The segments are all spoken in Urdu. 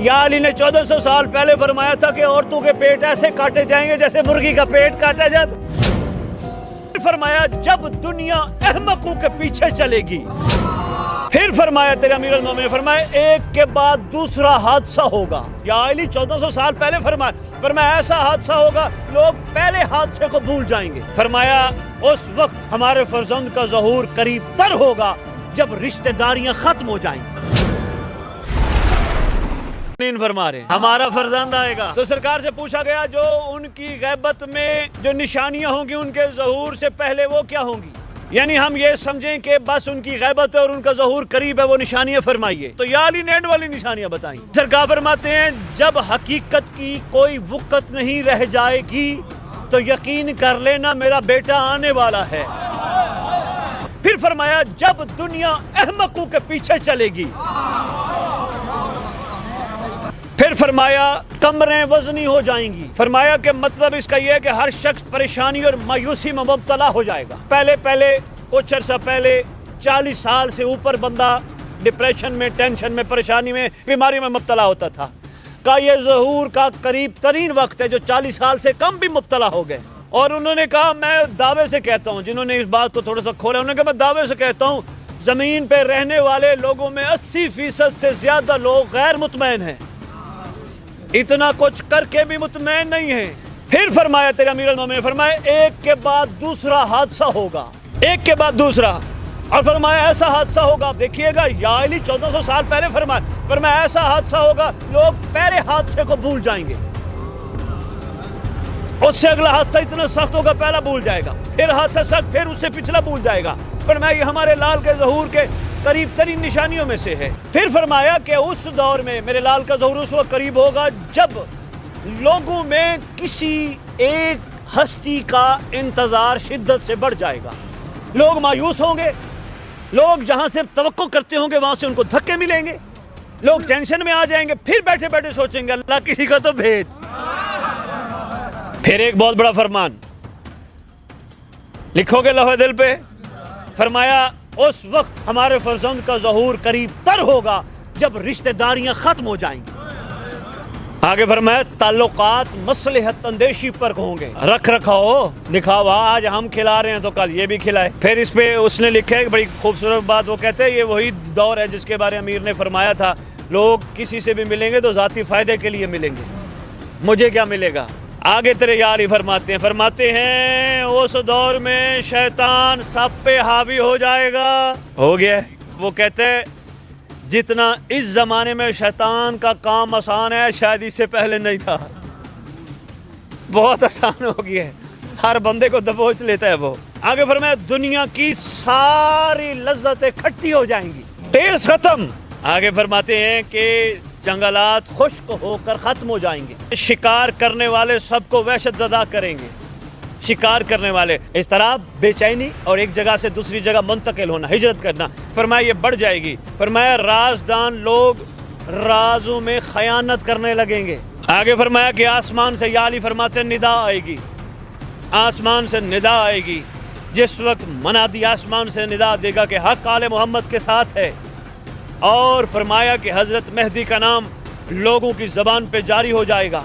یا علی نے 1400 سال پہلے فرمایا تھا کہ عورتوں کے پیٹ ایسے کاٹے جائیں گے جیسے مرغی کا پیٹ کاٹا جاتا۔ فرمایا جب دنیا احمقوں کے پیچھے چلے گی، پھر فرمایا تیرے امیر المومنین نے فرمایا ایک کے بعد دوسرا حادثہ ہوگا۔ یا علی 1400 سال پہلے فرمایا ایسا حادثہ ہوگا لوگ پہلے حادثے کو بھول جائیں گے۔ فرمایا اس وقت ہمارے فرزند کا ظہور قریب تر ہوگا جب رشتہ داریاں ختم ہو جائیں گی۔ فرما رہے ہیں ہمارا فرزند آئے گا تو سرکار سے پوچھا گیا جو ان کی غیبت میں جو نشانیاں ہوں گی ان کے ظہور سے پہلے وہ کیا ہوں گی، یعنی ہم یہ سمجھیں کہ بس ان کی غیبت ہے اور ان کا ظہور قریب ہے، وہ نشانیاں فرمائیے۔ تو یا علی نے اینڈ والی نشانیاں بتائیں۔ سرکار فرماتے ہیں جب حقیقت کی کوئی وقت نہیں رہ جائے گی تو یقین کر لینا میرا بیٹا آنے والا ہے۔ پھر فرمایا جب دنیا احمقوں کے پیچھے چلے گی، پھر فرمایا کمریں وزنی ہو جائیں گی۔ فرمایا کہ مطلب اس کا یہ ہے کہ ہر شخص پریشانی اور مایوسی میں مبتلا ہو جائے گا۔ پہلے کچھ عرصہ پہلے 40 سال سے اوپر بندہ ڈپریشن میں، ٹینشن میں، پریشانی میں، بیماری میں مبتلا ہوتا تھا۔ کہ یہ ظہور کا قریب ترین وقت ہے جو 40 سال سے کم بھی مبتلا ہو گئے۔ اور انہوں نے کہا میں دعوے سے کہتا ہوں، جنہوں نے اس بات کو تھوڑا سا کھولا انہوں نے کہا میں دعوے سے کہتا ہوں زمین پہ رہنے والے لوگوں میں 80% سے زیادہ لوگ غیر مطمئن ہیں، اتنا کچھ کر کے بھی مطمئن نہیں ہے۔ پھر فرمایا تیرے امیر المومنین نے فرمایا ایک کے بعد دوسرا حادثہ ہوگا، ایک کے بعد دوسرا، اور فرمایا ایسا حادثہ ہوگا، دیکھیے گا یا علی 1400 سال پہلے فرمایا ایسا حادثہ ہوگا لوگ پہلے حادثے کو بھول جائیں گے، اس سے اگلا حادثہ اتنا سخت ہوگا پہلا بھول جائے گا، پھر حادثہ سخت، پھر اس سے پچھلا بھول جائے گا۔ فرمایا یہ ہمارے لال کے ظہور کے قریب ترین نشانیوں میں سے ہے۔ پھر فرمایا کہ اس دور میں میرے لال کا ظہور اس وقت قریب ہوگا جب لوگوں میں کسی ایک ہستی کا انتظار شدت سے بڑھ جائے گا، لوگ مایوس ہوں گے، لوگ جہاں سے توقع کرتے ہوں گے وہاں سے ان کو دھکے ملیں گے، لوگ ٹینشن میں آ جائیں گے، پھر بیٹھے بیٹھے سوچیں گے اللہ کسی کا تو بھیج۔ پھر ایک بہت بڑا فرمان لکھو گے لوح دل پہ، فرمایا اس وقت ہمارے فرزند کا ظہور قریب تر ہوگا جب رشتہ داریاں ختم ہو جائیں گی۔ آگے فرمایا تعلقات مصلحت اندیشی پر ہوں گے، رکھ رکھاؤ دکھاوا، آج ہم کھلا رہے ہیں تو کل یہ بھی کھلائے۔ پھر اس پہ اس نے لکھا ہے بڑی خوبصورت بات، وہ کہتے ہیں یہ وہی دور ہے جس کے بارے امیر نے فرمایا تھا لوگ کسی سے بھی ملیں گے تو ذاتی فائدے کے لیے ملیں گے، مجھے کیا ملے گا۔ آگے تیرے یار ہی فرماتے ہیں اس دور میں شیطان سب پہ حاوی ہو جائے گا، ہو گیا۔ وہ کہتے ہیں جتنا اس زمانے میں شیطان کا کام آسان ہے شاید اس سے پہلے نہیں تھا، بہت آسان ہو گیا ہے، ہر بندے کو دبوچ لیتا ہے وہ۔ آگے فرمایا دنیا کی ساری لذتیں کھٹی ہو جائیں گی، ٹیسٹ ختم۔ آگے فرماتے ہیں کہ جنگلات خشک ہو کر ختم ہو جائیں گے، شکار کرنے والے سب کو وحشت زدہ کریں گے، شکار کرنے والے اس طرح بے چینی اور ایک جگہ سے دوسری جگہ منتقل ہونا، ہجرت کرنا، فرمایا یہ بڑھ جائے گی۔ فرمایا رازدان لوگ رازوں میں خیانت کرنے لگیں گے۔ آگے فرمایا کہ آسمان سے یا علی فرماتے ہیں ندا آئے گی، آسمان سے ندا آئے گی، جس وقت منادی آسمان سے ندا دے گا کہ حق آل محمد کے ساتھ ہے، اور فرمایا کہ حضرت مہدی کا نام لوگوں کی زبان پہ جاری ہو جائے گا۔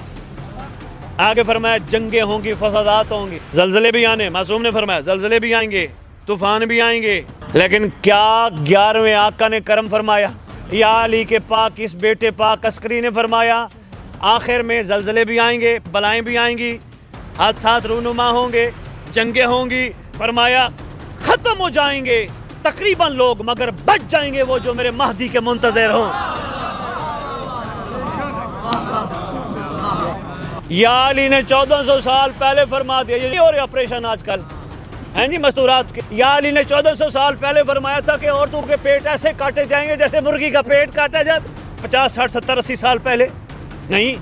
آگے فرمایا جنگیں ہوں گی، فسادات ہوں گی، زلزلے بھی آنے، معصوم نے فرمایا زلزلے بھی آئیں گے، طوفان بھی آئیں گے، لیکن کیا 11ویں آقا نے کرم فرمایا، یا علی کے پاک اس بیٹے پاک عسکری نے فرمایا آخر میں زلزلے بھی آئیں گے، بلائیں بھی آئیں گی، حادثات رونما ہوں گے، جنگیں ہوں گی، فرمایا ختم ہو جائیں گے تقریباً لوگ، مگر بچ جائیں گے وہ جو میرے مہدی کے منتظر ہوں۔ یا علی نے 1400 سال پہلے فرما دیا، یہ اور آپریشن آج کل ہیں جی مستورات کے، یا علی نے 1400 سال پہلے فرمایا تھا کہ عورتوں کے پیٹ ایسے کاٹے جائیں گے جیسے مرغی کا پیٹ کاٹا جاتا، 50 60 70 80 سال پہلے نہیں۔